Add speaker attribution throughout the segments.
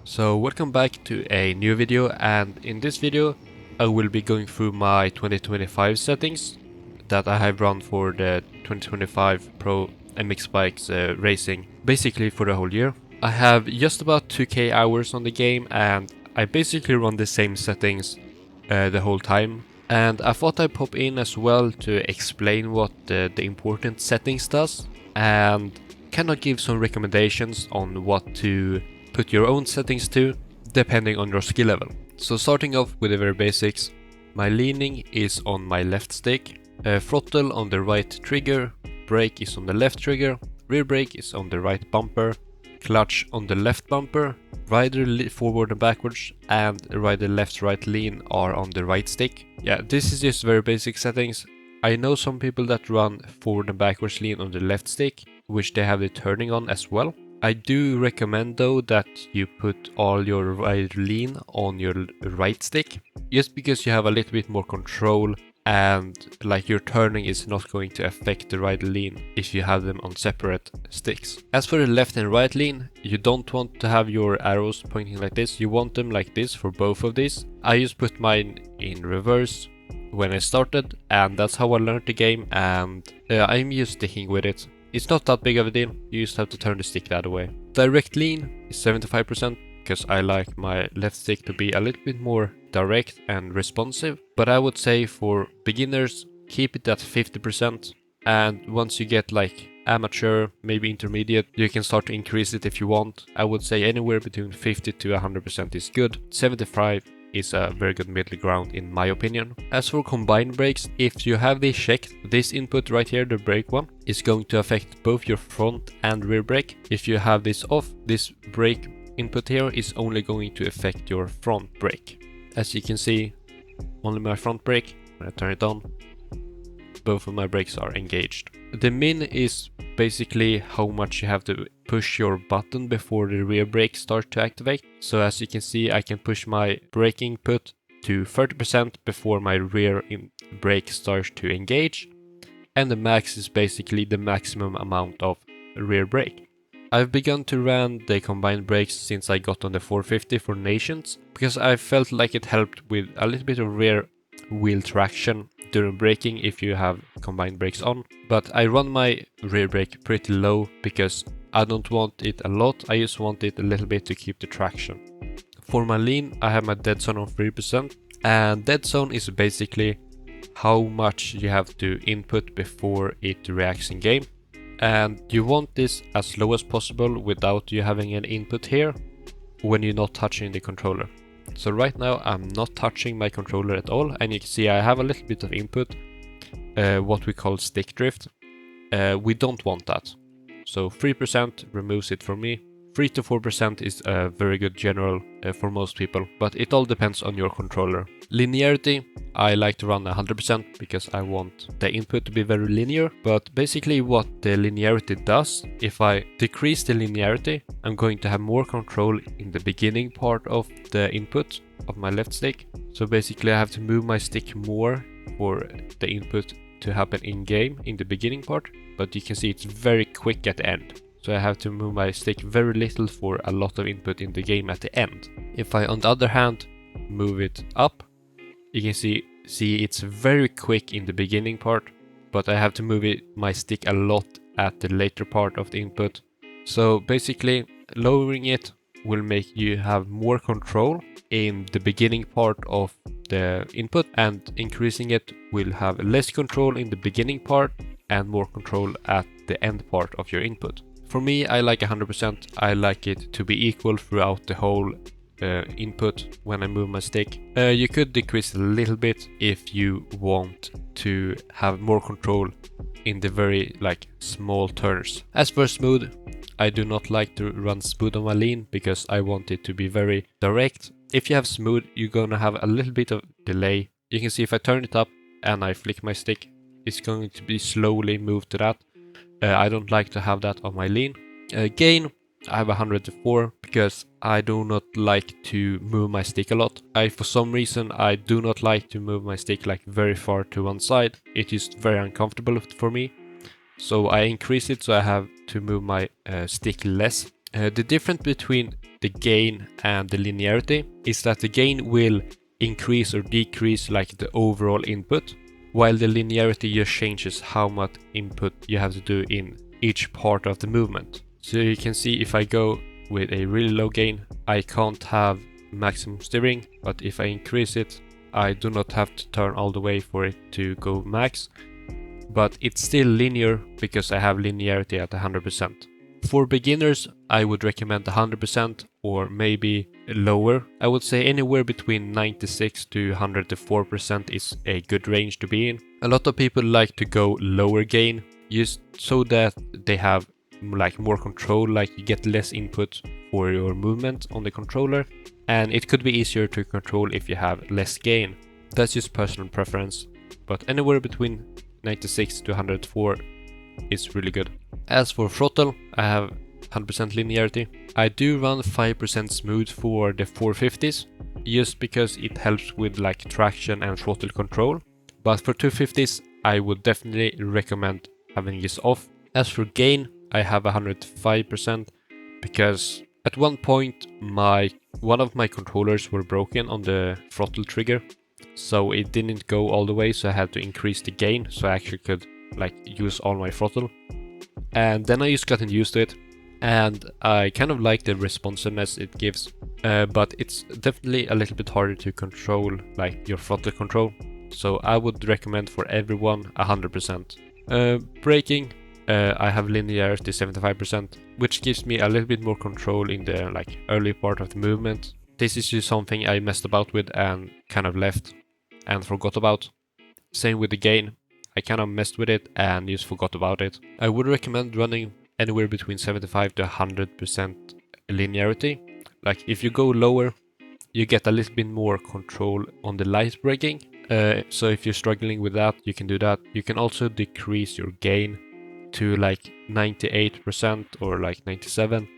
Speaker 1: So welcome back to a new video, and in this video I will be going through my 2025 settings that I have run for the 2025 Pro MxBikes racing, basically for the whole year. I have just about 2k hours on the game and I basically run the same settings the whole time. And I thought I'd pop in as well to explain what the important settings does and kind of give some recommendations on what to put your own settings to depending on your skill level. So starting off with the very basics, my leaning is on my left stick, throttle on the right trigger, brake is on the left trigger, rear brake is on the right bumper, clutch on the left bumper, rider forward and backwards, and rider left right lean are on the right stick. Yeah, this is just very basic settings. I know some people that run forward and backwards lean on the left stick, which they have the turning on as well. I do recommend though that you put all your rider lean on your right stick, just because you have a little bit more control and like your turning is not going to affect the rider lean if you have them on separate sticks. As for the left and right lean, you don't want to have your arrows pointing like this, you want them like this for both of these. I just put mine in reverse when I started, and that's how I learned the game, and I'm just sticking with it. It's not that big of a deal, you just have to turn the stick the other way. Direct lean is 75% because I like my left stick to be a little bit more direct and responsive. But I would say for beginners, keep it at 50%. And once you get like amateur, maybe intermediate, you can start to increase it if you want. I would say anywhere between 50 to 100% is good. 75 is a very good middle ground in my opinion. As for combined brakes, if you have this checked, this input right here, the brake one, is going to affect both your front and rear brake. If you have this off, this brake input here is only going to affect your front brake. As you can see, only my front brake, when I turn it on, both of my brakes are engaged. The min is basically how much you have to push your button before the rear brake starts to activate. So as you can see, I can push my brake input to 30% before my rear brake starts to engage. And the max is basically the maximum amount of rear brake. I've begun to run the combined brakes since I got on the 450 for Nations, because I felt like it helped with a little bit of rear wheel traction during braking if you have combined brakes on. But I run my rear brake pretty low because I don't want it a lot, I just want it a little bit to keep the traction. For my lean, I have my dead zone on 3%, and dead zone is basically how much you have to input before it reacts in game. And you want this as low as possible without you having an input here when you're not touching the controller. So right now I'm not touching my controller at all, and you can see I have a little bit of input, what we call stick drift. We don't want that. So 3% removes it for me. 3 to 4% is a very good general for most people, but it all depends on your controller. Linearity, I like to run 100% because I want the input to be very linear, but basically what the linearity does, if I decrease the linearity, I'm going to have more control in the beginning part of the input of my left stick. So basically I have to move my stick more for the input to happen in game in the beginning part, but you can see it's very quick at the end. So I have to move my stick very little for a lot of input in the game at the end. If I, on the other hand, move it up, you can see it's very quick in the beginning part, but I have to move my stick a lot at the later part of the input. So basically, lowering it will make you have more control in the beginning part of the input, and increasing it will have less control in the beginning part and more control at the end part of your input. For me, I like 100%. I like it to be equal throughout the whole input when I move my stick. You could decrease a little bit if you want to have more control in the very small turns. As for smooth, I do not like to run smooth on my lean because I want it to be very direct. If you have smooth, you're gonna have a little bit of delay. You can see if I turn it up and I flick my stick, it's going to be slowly moved to that. I don't like to have that on my lean. Gain, I have 100 to 4 because I do not like to move my stick a lot. For some reason, I do not like to move my stick very far to one side. It is very uncomfortable for me. So I increase it so I have to move my stick less. The difference between the gain and the linearity is that the gain will increase or decrease like the overall input, while the linearity just changes how much input you have to do in each part of the movement. So you can see if I go with a really low gain, I can't have maximum steering, but if I increase it, I do not have to turn all the way for it to go max, but it's still linear because I have linearity at 100%. For beginners, I would recommend 100% or maybe lower. I would say anywhere between 96 to 104% is a good range to be in. A lot of people like to go lower gain just so that they have like more control, like you get less input for your movement on the controller, and it could be easier to control if you have less gain. That's just personal preference, but anywhere between 96 to 104 is really good. As for throttle, I have 100% linearity. I do run 5% smooth for the 450s, just because it helps with like traction and throttle control. But for 250s, I would definitely recommend having this off. As for gain, I have 105% because at one point one of my controllers were broken on the throttle trigger, so it didn't go all the way, so I had to increase the gain so I actually could like use all my throttle. And then I just gotten used to it, and I kind of like the responsiveness it gives, but it's definitely a little bit harder to control like your throttle control, so I would recommend for everyone 100%. Braking, I have linearity 75%, which gives me a little bit more control in the like early part of the movement. This is just something I messed about with and kind of left and forgot about. Same with the gain. I kind of messed with it and just forgot about it. I would recommend running anywhere between 75 to 100% linearity. Like if you go lower, you get a little bit more control on the light braking. So if you're struggling with that, you can do that. You can also decrease your gain to like 98% or like 97%,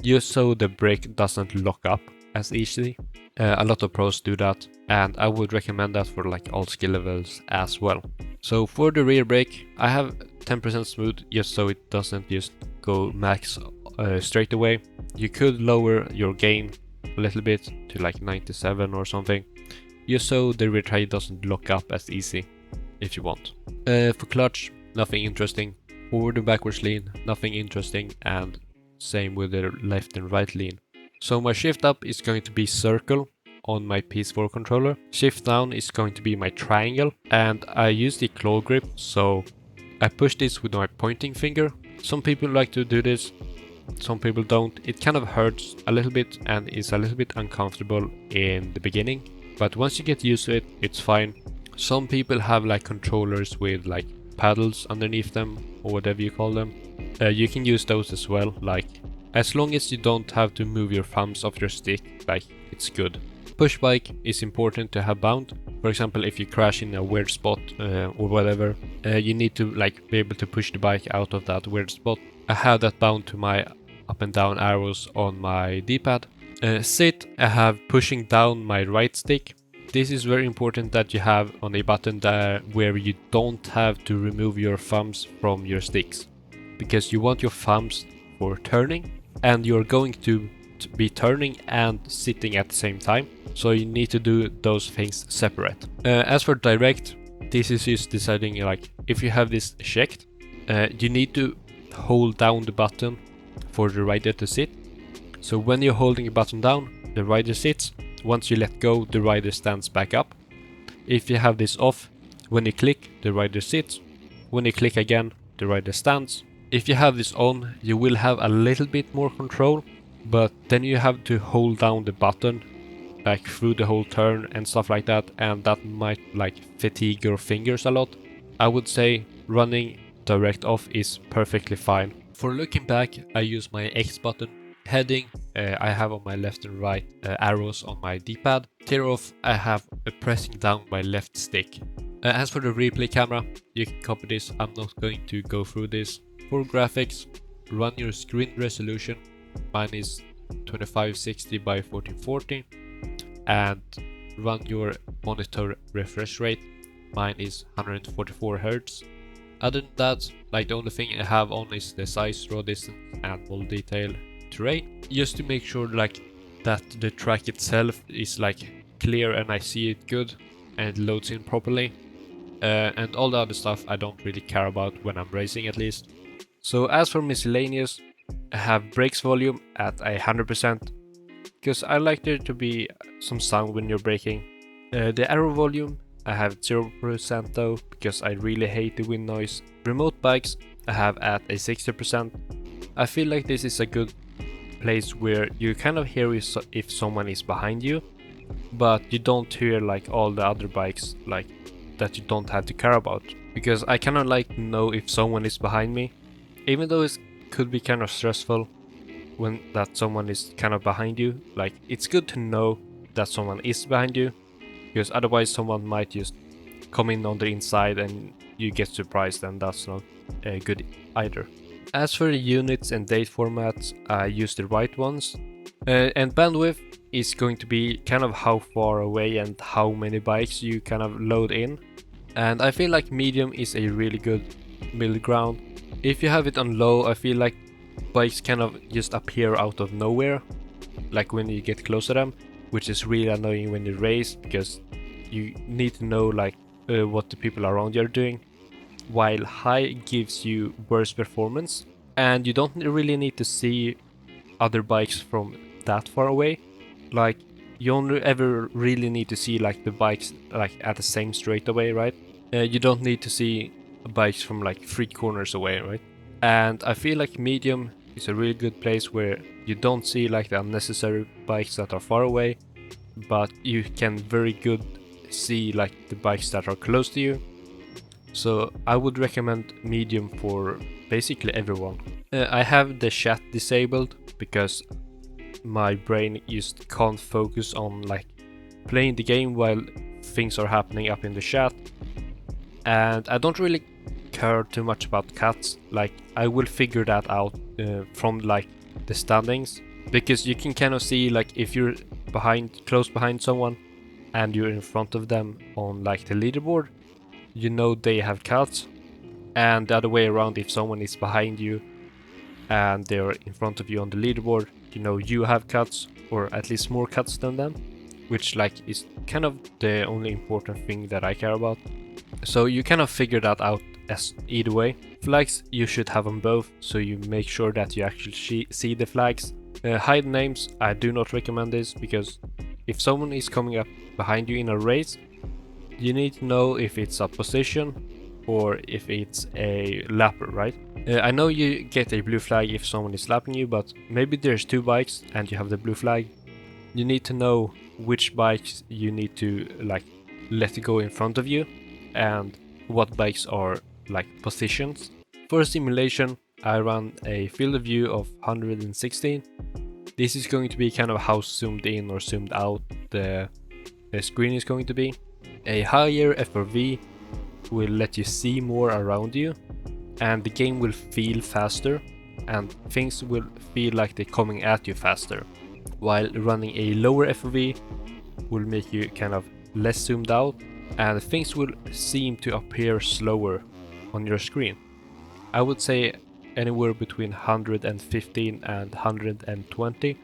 Speaker 1: just so the brake doesn't lock up as easily. A lot of pros do that, and I would recommend that for like all skill levels as well. So for the rear brake, I have 10% smooth just so it doesn't just go max straight away. You could lower your gain a little bit to like 97 or something, just so the rear tire doesn't lock up as easy if you want. For clutch, nothing interesting. Forward and backwards lean, nothing interesting, and same with the left and right lean. So my shift up is going to be circle on my PS4 controller. Shift down is going to be my triangle, and I use the claw grip, so I push this with my pointing finger. Some people like to do this, some people don't. It kind of hurts a little bit and is a little bit uncomfortable in the beginning, but once you get used to it, it's fine. Some people have like controllers with like paddles underneath them or whatever you call them. You can use those as well, like as long as you don't have to move your thumbs off your stick, like it's good. Push bike is important to have bound. For example, if you crash in a weird spot or whatever, you need to like be able to push the bike out of that weird spot. I have that bound to my up and down arrows on my D-pad. Sit, I have pushing down my right stick. This is very important that you have on a button there where you don't have to remove your thumbs from your sticks, because you want your thumbs for turning, and you're going to be turning and sitting at the same time, so you need to do those things separate. As for direct, this is just deciding like if you have this checked, you need to hold down the button for the rider to sit. So when you're holding a button down, the rider sits. Once you let go, the rider stands back up. If you have this off, when you click, the rider sits. When you click again, the rider stands. If you have this on, you will have a little bit more control, but then you have to hold down the button like through the whole turn and stuff like that, and that might like fatigue your fingers a lot. I would say running direct off is perfectly fine. For looking back, I use my X button. Heading, I have on my left and right arrows on my D-pad. Tear off, I have pressing down my left stick. As for the replay camera, you can copy this, I'm not going to go through this. For graphics, run your screen resolution. Mine is 2560 by 1440, and run your monitor refresh rate. Mine is 144 Hz. Other than that, like the only thing I have on is the size, draw distance and mold detail terrain, just to make sure like that the track itself is like clear and I see it good and it loads in properly. And all the other stuff I don't really care about when I'm racing, at least. So as for miscellaneous, I have brakes volume at 100% because I like there to be some sound when you're braking. The aero volume I have 0% though, because I really hate the wind noise. Remote bikes I have at a 60%. I feel like this is a good place where you kind of hear if someone is behind you, but you don't hear like all the other bikes like that you don't have to care about. Because I kind of like know if someone is behind me, even though it could be kind of stressful when that someone is kind of behind you. Like, it's good to know that someone is behind you, because otherwise someone might just come in on the inside and you get surprised, and that's not good either. As for the units and date formats, I use the right ones. And bandwidth is going to be kind of how far away and how many bikes you kind of load in. And I feel like medium is a really good middle ground. If you have it on low, I feel like bikes kind of just appear out of nowhere, like when you get close to them, which is really annoying when you race, because you need to know like what the people around you are doing. While high gives you worse performance, and you don't really need to see other bikes from that far away. Like, you only ever really need to see like the bikes like at the same straightaway, right? You don't need to see bikes from like 3 corners away, right? And I feel like medium is a really good place where you don't see like the unnecessary bikes that are far away, but you can very good see like the bikes that are close to you. So I would recommend medium for basically everyone. I have the chat disabled because my brain just can't focus on like playing the game while things are happening up in the chat. And I don't really care too much about cats. Like, I will figure that out from like the standings, because you can kind of see like if you're close behind someone and you're in front of them on like the leaderboard, you know they have cats. And the other way around, if someone is behind you and they're in front of you on the leaderboard, you know you have cuts, or at least more cuts than them, which like is kind of the only important thing that I care about. So you kind of figure that out as either way. Flags you should have on both, so you make sure that you actually see the flags. Hide names, I do not recommend this, because if someone is coming up behind you in a race, you need to know if it's a position or if it's a lapper, right? I know you get a blue flag if someone is lapping you, but maybe there's 2 bikes and you have the blue flag. You need to know which bikes you need to like let go in front of you, and what bikes are like positions. For a simulation, I ran a field of view of 116. This is going to be kind of how zoomed in or zoomed out the screen is going to be. A higher FRV will let you see more around you, and the game will feel faster, and things will feel like they're coming at you faster. While running a lower FRV will make you kind of less zoomed out, and things will seem to appear slower on your screen. I would say anywhere between 115 and 120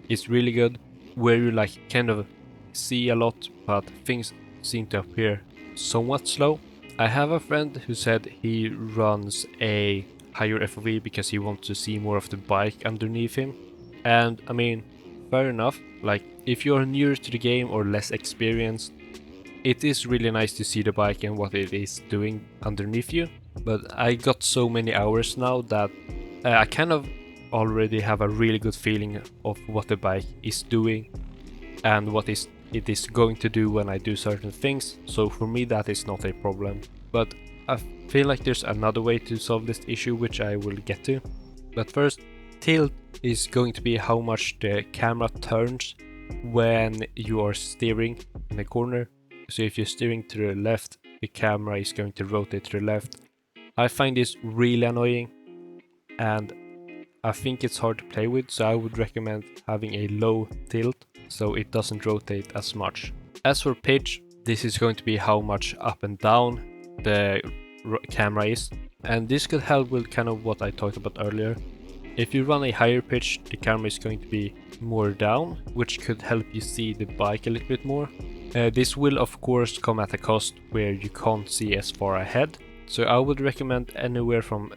Speaker 1: is really good, where you like kind of see a lot, but things seem to appear somewhat slow. I have a friend who said he runs a higher FOV because he wants to see more of the bike underneath him. And I mean, fair enough. Like, if you're newer to the game or less experienced, it is really nice to see the bike and what it is doing underneath you. But I got so many hours now that I kind of already have a really good feeling of what the bike is doing and what it is going to do when I do certain things. So for me that is not a problem. But I feel like there's another way to solve this issue, which I will get to. But first, tilt is going to be how much the camera turns when you are steering in a corner. So if you're steering to the left, the camera is going to rotate to the left. I find this really annoying, and I think it's hard to play with, so I would recommend having a low tilt so it doesn't rotate as much. As for pitch, this is going to be how much up and down the camera is, and this could help with kind of what I talked about earlier. If you run a higher pitch, the camera is going to be more down, which could help you see the bike a little bit more. This will of course come at a cost where you can't see as far ahead, so I would recommend anywhere from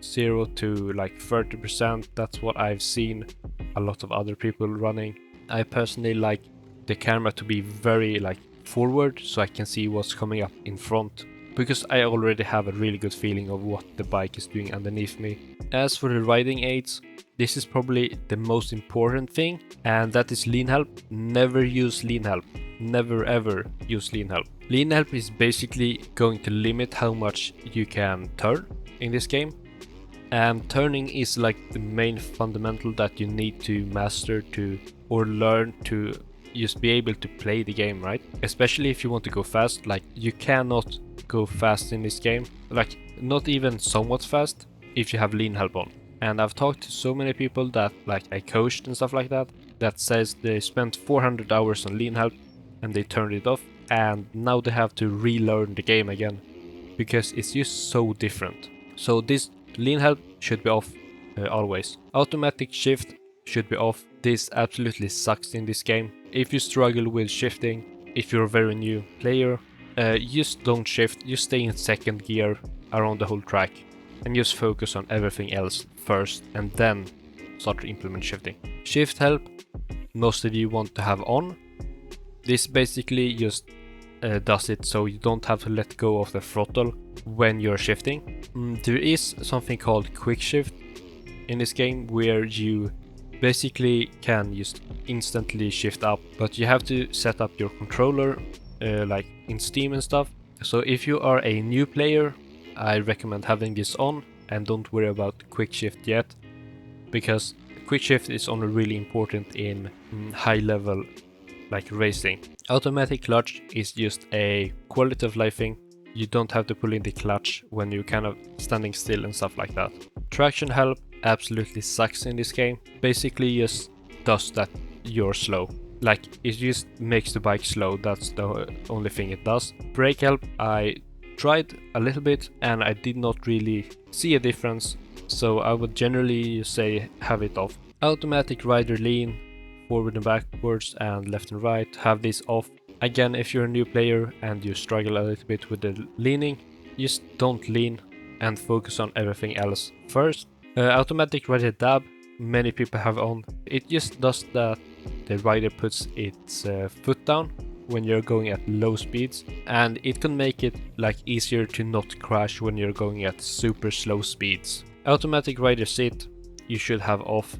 Speaker 1: 0 to like 30%. That's what I've seen a lot of other people running. I personally like the camera to be very like forward, so I can see what's coming up in front, because I already have a really good feeling of what the bike is doing underneath me. As for the riding aids, this is probably the most important thing, and that is lean help. Never use lean help. Never ever use lean help. Lean help is basically going to limit how much you can turn in this game. And turning is like the main fundamental that you need to master to, or learn to just be able to play the game, right? Especially if you want to go fast. Like, you cannot go fast in this game, like not even somewhat fast, if you have lean help on. And I've talked to so many people that like I coached and stuff like that, that says they spent 400 hours on lean help and they turned it off, and now they have to relearn the game again because it's just so different. So this lean help should be off always. Automatic shift should be off. This absolutely sucks in this game. If you struggle with shifting, if you're a very new player, just don't shift. Just stay in second gear around the whole track and just focus on everything else first, and then start to implement shifting. Shift help, most of you want to have on. This basically just does it so you don't have to let go of the throttle when you're shifting. There is something called quick shift in this game where you basically can just instantly shift up, but you have to set up your controller like in Steam and stuff. So if you are a new player, I recommend having this on, and don't worry about quick shift yet, because quick shift is only really important in high level like racing. Automatic clutch is just a quality of life thing. You don't have to pull in the clutch when you're kind of standing still and stuff like that. Traction help absolutely sucks in this game. Basically just does that you're slow. Like, it just makes the bike slow, that's the only thing it does. Brake help, I tried a little bit and I did not really see a difference, so I would generally say have it off. Automatic rider lean, forward and backwards and left and right, have this off. Again, if you're a new player and you struggle a little bit with the leaning, just don't lean and focus on everything else first. Automatic rider dab, many people have on. It just does that the rider puts its foot down when you're going at low speeds, and it can make it like easier to not crash when you're going at super slow speeds. Automatic rider sit, you should have off.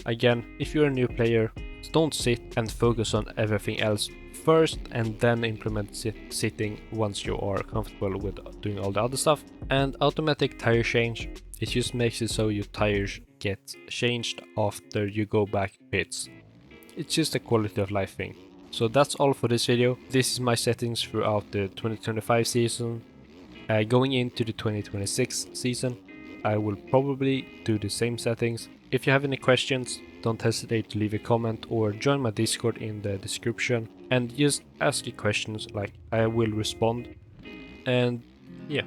Speaker 1: Again, if you're a new player, don't sit and focus on everything else first, and then implement sitting once you are comfortable with doing all the other stuff. And automatic tire change, it just makes it so your tires get changed after you go back to pits. It's just a quality of life thing. So that's all for this video. This is my settings throughout the 2025 season. Going into the 2026 season, I will probably do the same settings. If you have any questions, don't hesitate to leave a comment or join my Discord in the description and just ask your questions, like I will respond. And yeah.